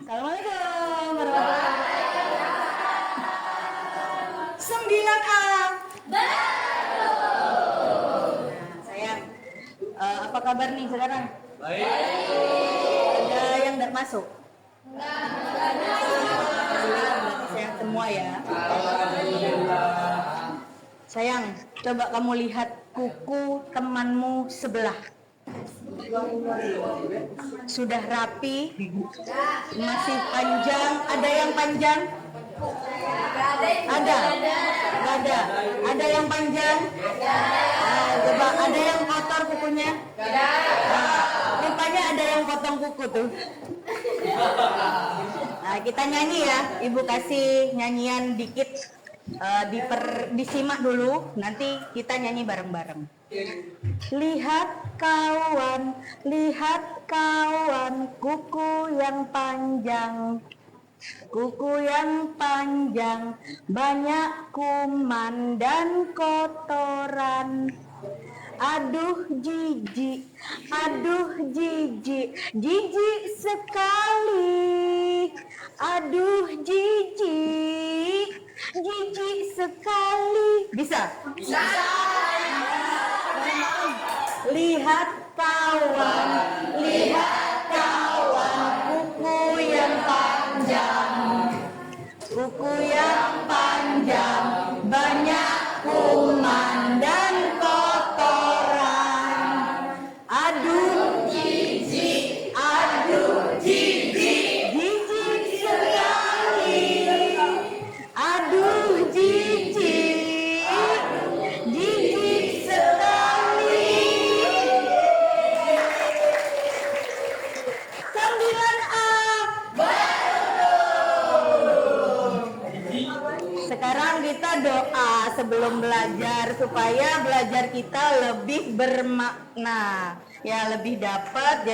Assalamualaikum warahmatullahi wabarakatuh. 9A. Nah, sayang, apa kabar nih sekarang? Baik. Ada yang tidak masuk? Alhamdulillah, berarti sayang semua ya. Sayang, coba kamu lihat kuku temanmu sebelah. Sudah rapi, masih panjang. Ada yang panjang? Ada. Ada. Ada yang panjang? Nah, coba ada yang kotor kukunya? Nah, rupanya ada yang potong kuku tuh. Nah, kita nyanyi ya. Ibu kasih nyanyian dikit. Disimak dulu, nanti kita nyanyi bareng-bareng. Lihat kawan, kuku yang panjang, banyak kuman dan kotoran. Aduh jijik sekali. Aduh jijik sekali. Bisa? Lihat kawan, kuku yang panjang, banyak kuman dan kotoran. Aduh jijik sekali. Aduh jijik sekali. 9A. Sekarang kita doa sebelum belajar supaya belajar kita lebih bermakna, ya, lebih dapat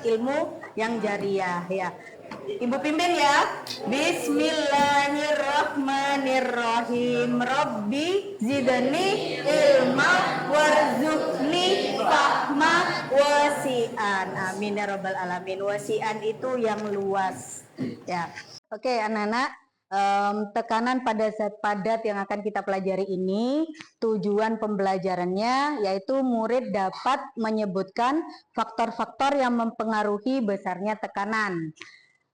ilmu yang jariah ya. Ibu pimpin ya. Bismillahirrahmanirrahim. Rabbi zidni ilma warzuqni fahma wasi'an. Amin ya rabbal alamin. Wasi'an itu yang luas ya. Oke, anak-anak. Tekanan pada zat padat yang akan kita pelajari ini, tujuan pembelajarannya yaitu murid dapat menyebutkan faktor-faktor yang mempengaruhi besarnya tekanan.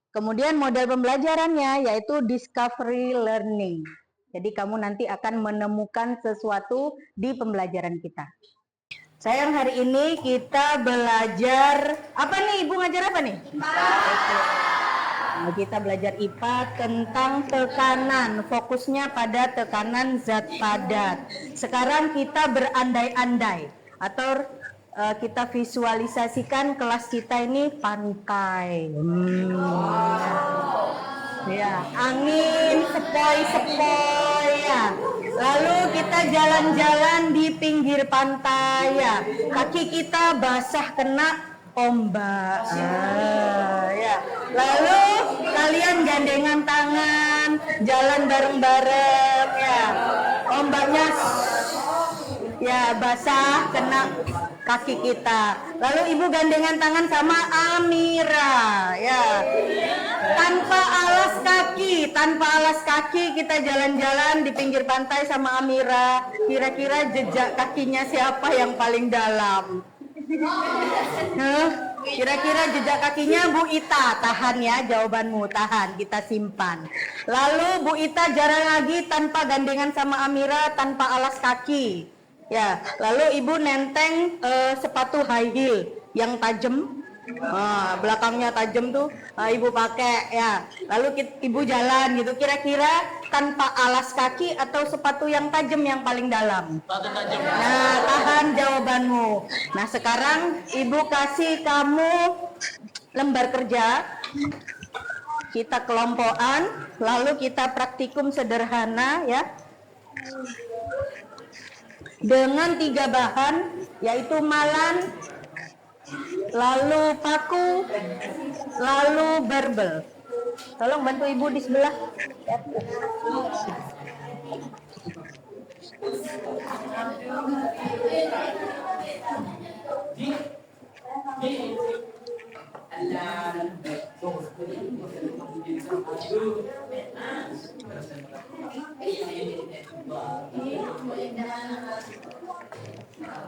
Kemudian model pembelajarannya yaitu discovery learning. Jadi kamu nanti akan menemukan sesuatu di pembelajaran kita. Sayang, hari ini kita belajar apa nih? Ibu ngajar apa nih? Nah, kita belajar IPA tentang tekanan, fokusnya pada tekanan zat padat. Sekarang kita berandai-andai atau kita visualisasikan kelas kita ini pantai. Ya, angin sepoi-sepoi ya. Lalu kita jalan-jalan di pinggir pantai ya. Kaki kita basah kena ombak. Ya. Lalu kalian gandengan tangan, jalan bareng-bareng ya. Ombaknya ya basah kena kaki kita. Lalu ibu gandengan tangan sama Amira ya. Tanpa alas kaki kita jalan-jalan di pinggir pantai sama Amira. Kira-kira jejak kakinya siapa yang paling dalam? Kira-kira jejak kakinya Bu Ita. Tahan ya jawabanmu, tahan, kita simpan. Lalu Bu Ita jalan lagi tanpa gandengan sama Amira, tanpa alas kaki ya. Lalu ibu nenteng sepatu high heel yang tajam. Belakangnya tajam tuh, ibu pakai ya. Lalu ibu jalan gitu, kira-kira tanpa alas kaki atau sepatu yang tajam yang paling dalam? Nah, tahan jawabanmu. Nah, sekarang ibu kasih kamu lembar kerja. Kita kelompokan, lalu kita praktikum sederhana ya. Dengan 3 bahan, yaitu malan, lalu paku, lalu barbel. Tolong bantu ibu di sebelah.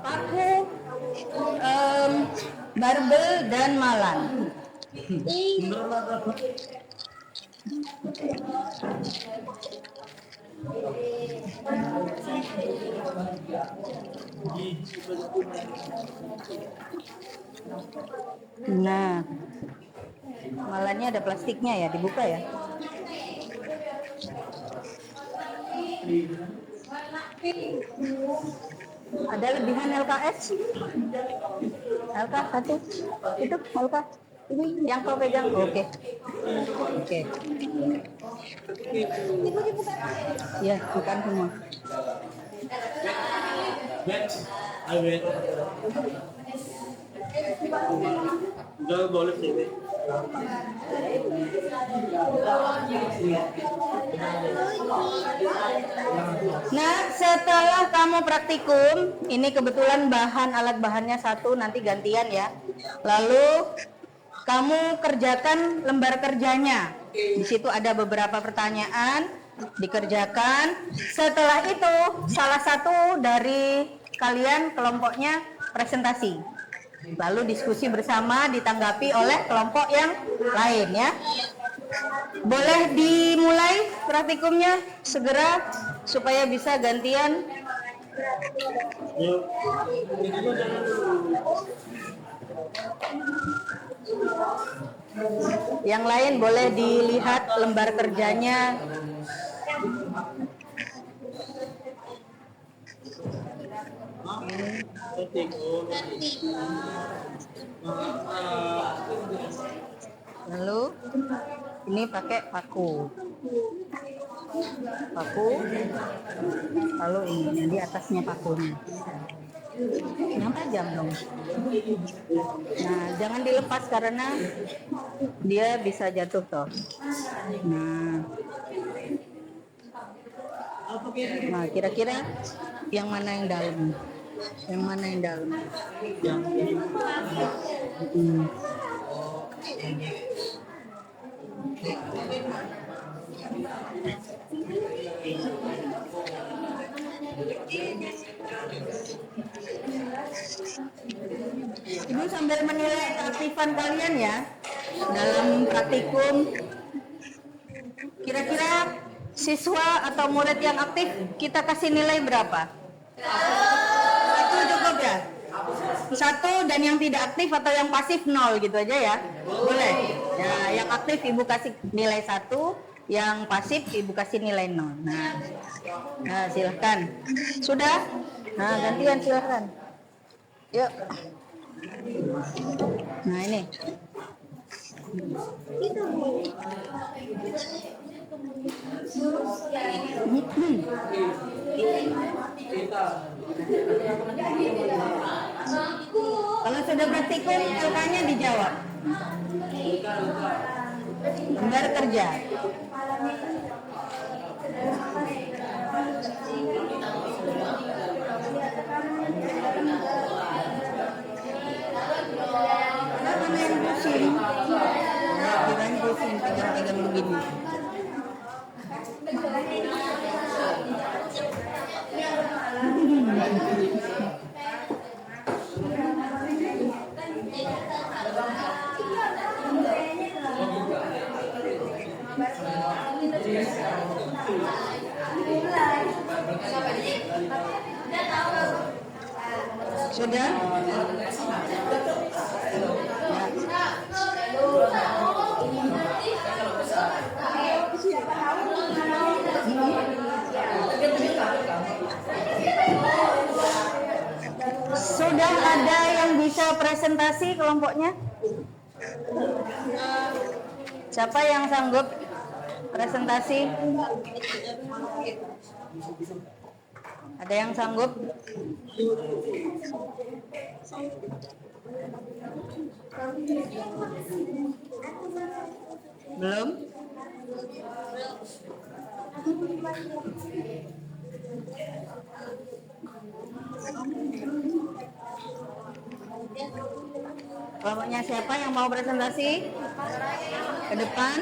Paku, barbel dan malan. Nah, malannya ada plastiknya ya, dibuka ya. Ada lebihan LKS? LK satu, itu LK. Ini yang kau pegang, oke. Oke. Ya, bukan semua. boleh sih. Nah, setelah kamu praktikum, ini kebetulan alat bahannya satu, nanti gantian ya. Lalu kamu kerjakan lembar kerjanya. Di situ ada beberapa pertanyaan, dikerjakan. Setelah itu, salah satu dari kalian kelompoknya presentasi. Lalu diskusi bersama, ditanggapi oleh kelompok yang lain ya. Boleh dimulai praktikumnya segera supaya bisa gantian. Yang lain boleh dilihat lembar kerjanya. Lalu ini pakai paku, lalu ini di atasnya pakunya. Yang tajam dong. Nah, jangan dilepas karena dia bisa jatuh toh. Nah, kira-kira yang mana yang dalam? Yang mana yang dalam? Yang ini. Ibu sambil menilai keaktifan kalian ya dalam praktikum. Kira-kira siswa atau murid yang aktif kita kasih nilai berapa? Satu cukup ya? Satu, dan yang tidak aktif atau yang pasif 0 gitu aja ya? Boleh? Ya, yang aktif ibu kasih nilai 1, yang pasif ibu kasih nilai 0. Nah, silahkan. Sudah? Nah, gantian silahkan. Yuk. Nah, ini. Kalau sudah praktikum, LK-nya dijawab. Lembar kerja. Kalau main pusing, jangan pusing, pegang-pegang begini. Sudah? Sudah ada yang bisa presentasi kelompoknya? Siapa yang sanggup presentasi? Ada yang sanggup? Belum? Kelompoknya siapa yang mau presentasi? Ke depan.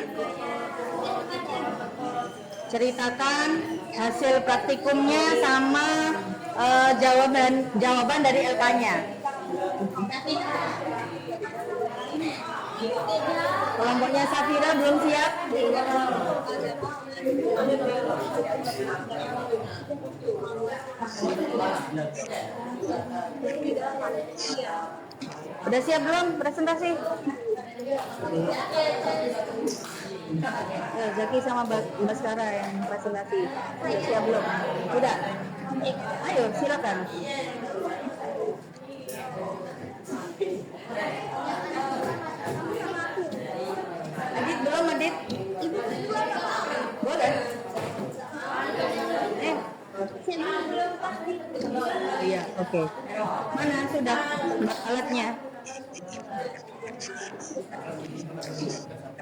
Ceritakan hasil praktikumnya sama jawaban dari LK-nya. Kelompoknya Safira belum siap? Udah siap belum presentasi? Zaki sama Baskara yang presentasi. Udah siap belum? Udah? Ayo silakan. Adit belum, Adit? Boleh? Iya, oke. Mana sudah alatnya?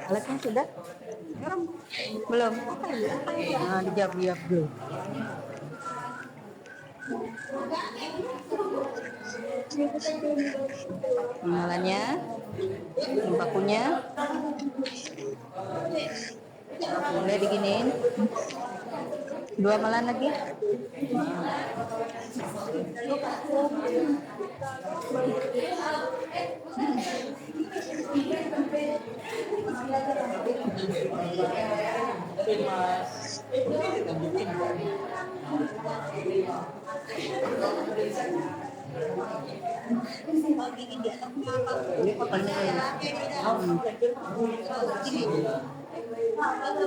Alatnya sudah? Belum? Nah, dijawab dulu. Pengenalannya, pakunya, boleh diginiin. 2 malam lagi.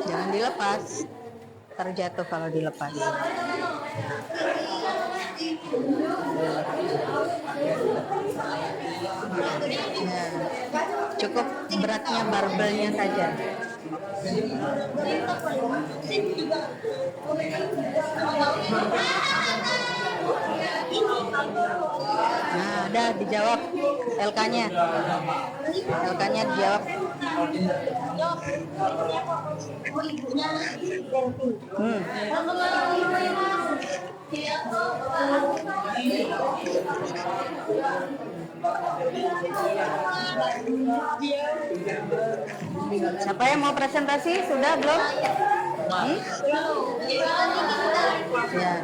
Jangan dilepas, terjatuh kalau dilepas. Ya, cukup beratnya barbelnya saja. Nah, udah dijawab LK-nya. LK-nya dijawab. Siapa yang mau presentasi? Sudah belum? Ya.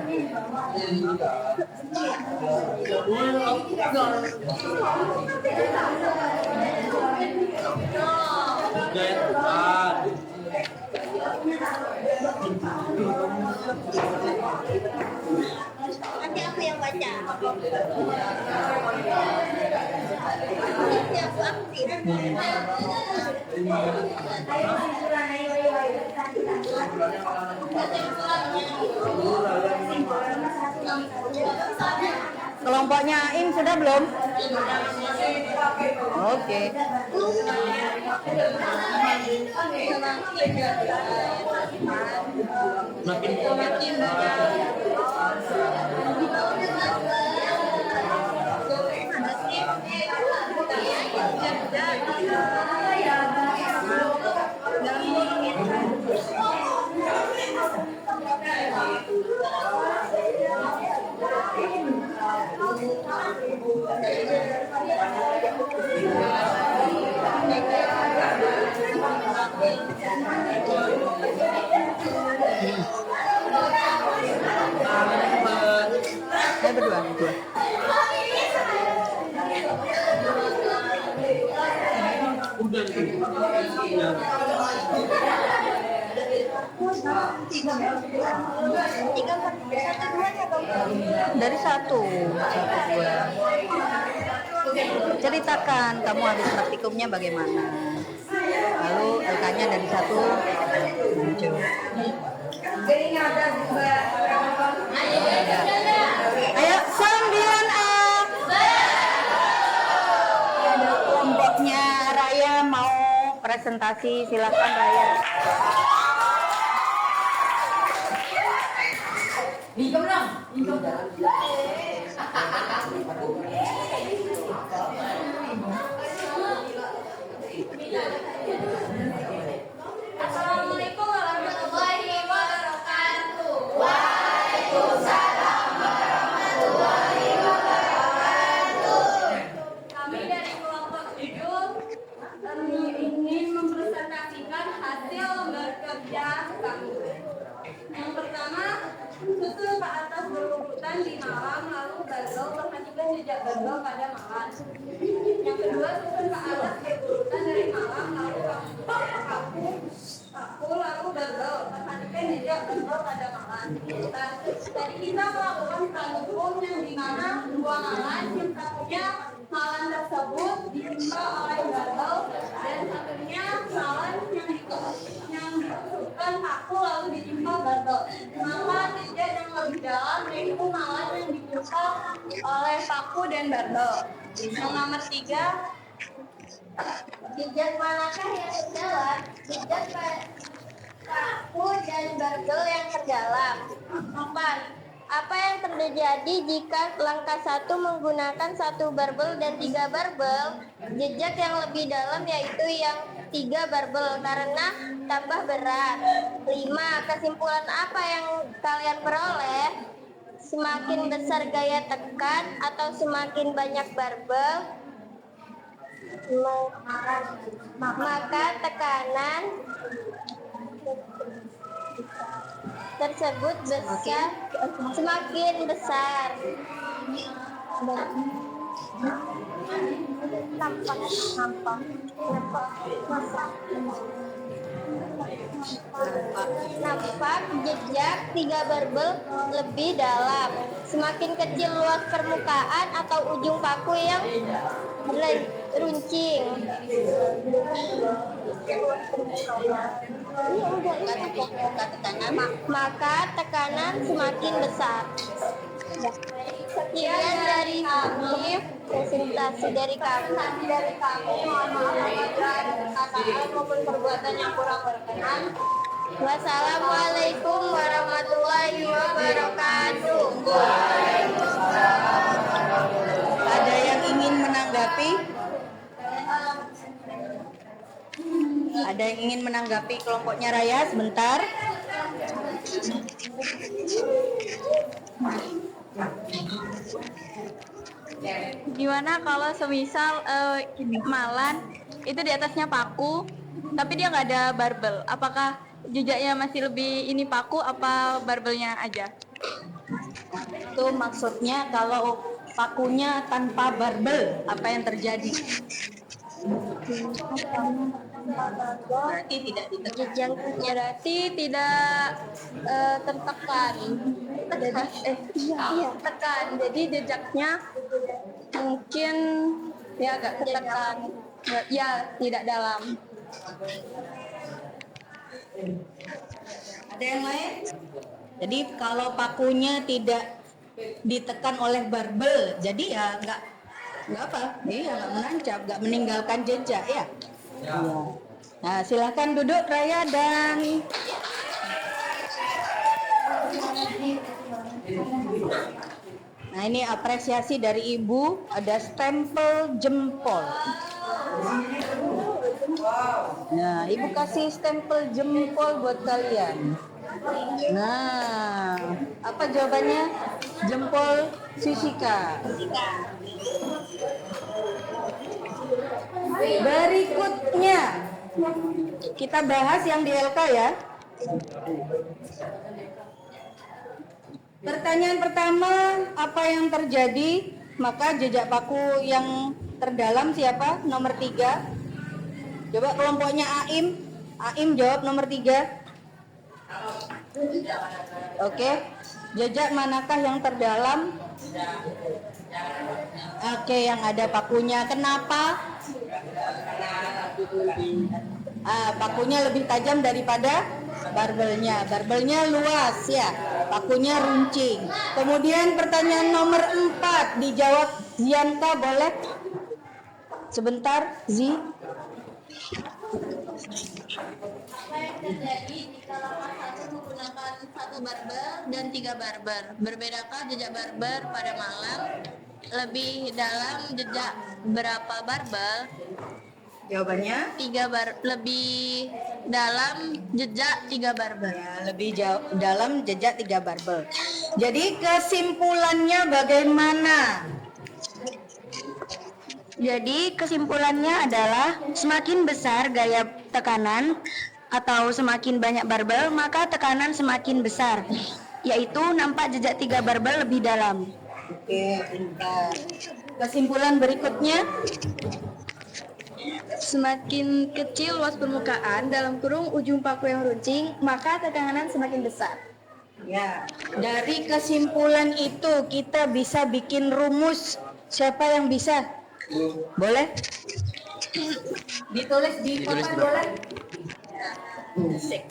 Nanti aku yang baca. Kelompoknya Ain sudah belum? Oke. Saya berdua. Dari satu dua. Ceritakan kamu habis praktikumnya bagaimana. Lalu LK-nya dari 1 muncul. Ayo 9A. Ada kelompoknya Raya mau presentasi, silakan Raya. Assalamualaikum warahmatullahi wabarakatuh. Waalaikumsalam warahmatullahi wabarakatuh. Kami dari kelompok 7 mempresentasikan hasil bekerja kamu. Yang pertama, susun ke atas berurutan di malam, lalu barbel perhatikan jejak barbel pada malam. Yang kedua, susun ke atas berurutan dari malam, lalu paku, lalu barbel perhatikan jejak barbel pada malam. Dan tadi kita melakukan penghitung yang dimana dua malam, yang satunya malam tersebut ditimpa oleh barbel dan satunya malam yang ditusukkan paku lalu ditimpa barbel. Maka jejak yang lebih dalam yaitu malam yang ditimpa oleh paku dan barbel. Yang nomor 3, jejak manakah yang terdalam? Jejak paku dan barbel yang terdalam. 4. Apa yang terjadi jika langkah 1 menggunakan 1 barbel dan 3 barbel? Jejak yang lebih dalam yaitu yang 3 barbel karena tambah berat. 5. Kesimpulan apa yang kalian peroleh? Semakin besar gaya tekan atau semakin banyak barbel, maka tekanan tersebut semakin besar. Nampak jejak 3 barbel lebih dalam. Semakin kecil luas permukaan atau ujung paku yang runcing, maka tekanan semakin besar. Sekian dari kami, presentasi dari kami. Mohon maaf apabila ada perkataan maupun perbuatan yang kurang berkenan. Wassalamualaikum warahmatullahi wabarakatuh. Ada yang ingin menanggapi? Ada yang ingin menanggapi kelompoknya Raya sebentar? Gimana kalau semisal malan itu di atasnya paku, tapi dia nggak ada barbel? Apakah jejaknya masih lebih ini paku apa barbelnya aja? Itu maksudnya kalau pakunya tanpa barbel, apa yang terjadi? Berarti tidak ditekan. Jejaknya berarti tidak tertekan. Tekan. Jadi jejaknya mungkin ya agak tertekan. Ya tidak dalam. Ada yang lain? Jadi kalau pakunya tidak ditekan oleh barbel, jadi ya nggak apa, iya nggak menancap, nggak meninggalkan jejak ya. Iya. Nah silakan duduk Raya dan nah ini apresiasi dari Ibu, ada stempel jempol. Nah, Ibu kasih stempel jempol buat kalian. Nah, apa jawabannya? Jempol Sisika. Berikutnya, kita bahas yang di LK ya. Pertanyaan pertama, apa yang terjadi? Maka jejak paku yang terdalam siapa? Nomor 3. Coba kelompoknya Aim. Aim jawab nomor 3. Oke. Jejak manakah yang terdalam? Oke, yang ada pakunya. Kenapa? Pakunya lebih tajam daripada barbelnya. Barbelnya luas ya, pakunya runcing. Kemudian pertanyaan nomor 4 dijawab Zianka, boleh? Sebentar, Zi. Apa yang terjadi jika langkah 1 menggunakan 1 barbel dan 3 barbel? Berbedakah jejak barbel pada malam? Lebih dalam jejak berapa barbel? Jawabannya? Lebih dalam jejak 3 barbel. Ya, lebih dalam jejak 3 barbel. Jadi kesimpulannya bagaimana? Jadi kesimpulannya adalah semakin besar gaya tekanan atau semakin banyak barbel, maka tekanan semakin besar, yaitu nampak jejak 3 barbel lebih dalam. Oke, pintar. Kesimpulan berikutnya, Semakin kecil luas permukaan dalam kurung ujung paku yang runcing, maka tekanan semakin besar. ya, dari kesimpulan itu kita bisa bikin rumus. Siapa yang bisa? Boleh? Ditulis di papan boleh? Sik.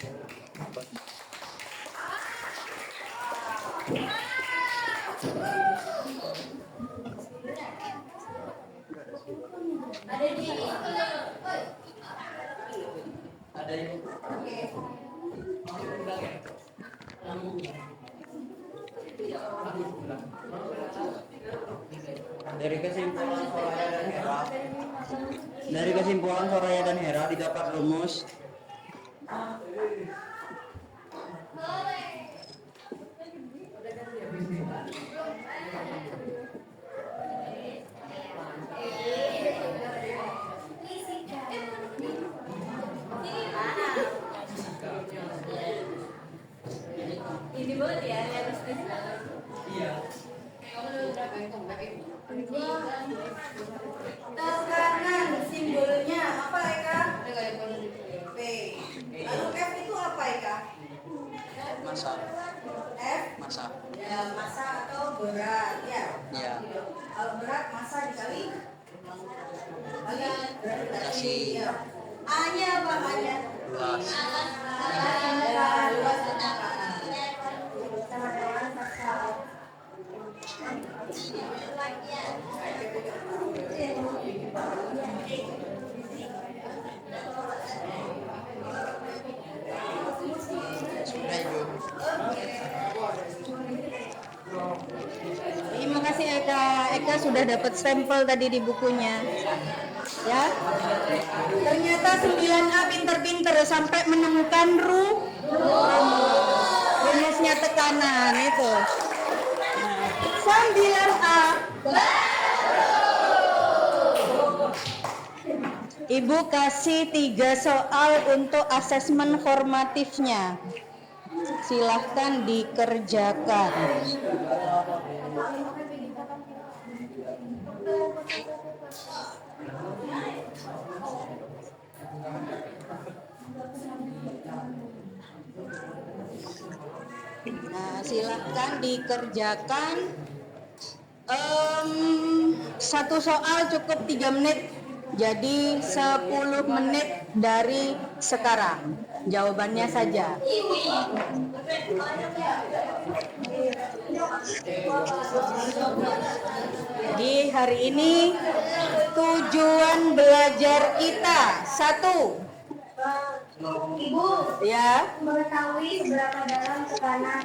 Dari kesimpulan Soraya dan Hera didapat rumus Tekanan simbolnya apa Eka? P. Lalu F itu apa Eka? massa. F? Massa. Ya, massa atau berat ya. Ya. Kalau berat massa dikali Dikasih. ya. A-nya apa A-nya? Luas. Ya, luas tekanan. Sudah Ibu. Terima kasih Eka. Eka sudah dapat stempel tadi di bukunya. Ya. Ternyata 9A pinter-pinter sampai menemukan rumusnya tekanan itu. Nah, 9A. Ibu kasih 3 soal untuk asesmen formatifnya. Silahkan dikerjakan. Nah, silahkan dikerjakan. Satu soal cukup 3 menit. Jadi 10 menit dari sekarang. Jawabannya saja. Jadi hari ini tujuan belajar kita 1. Ibu, Ya, mengetahui seberapa dalam tekanan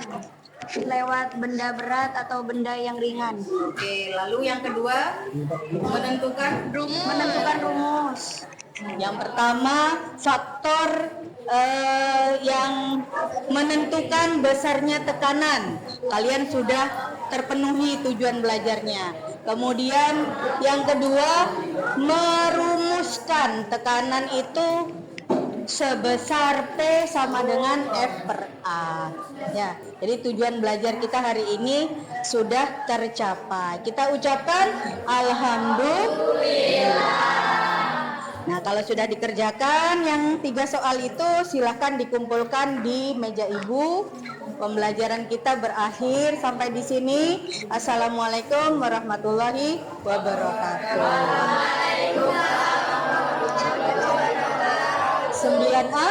lewat benda berat atau benda yang ringan. oke. Lalu yang kedua, menentukan rumus. Yang pertama, faktor yang menentukan besarnya tekanan. Kalian sudah terpenuhi tujuan belajarnya. Kemudian yang kedua, merumuskan tekanan itu sebesar P sama dengan F per A. Ya, jadi tujuan belajar kita hari ini sudah tercapai. Kita ucapkan alhamdulillah. Nah, kalau sudah dikerjakan yang 3 soal itu silahkan dikumpulkan di meja ibu. Pembelajaran kita berakhir sampai di sini. Assalamualaikum warahmatullahi wabarakatuh. 9A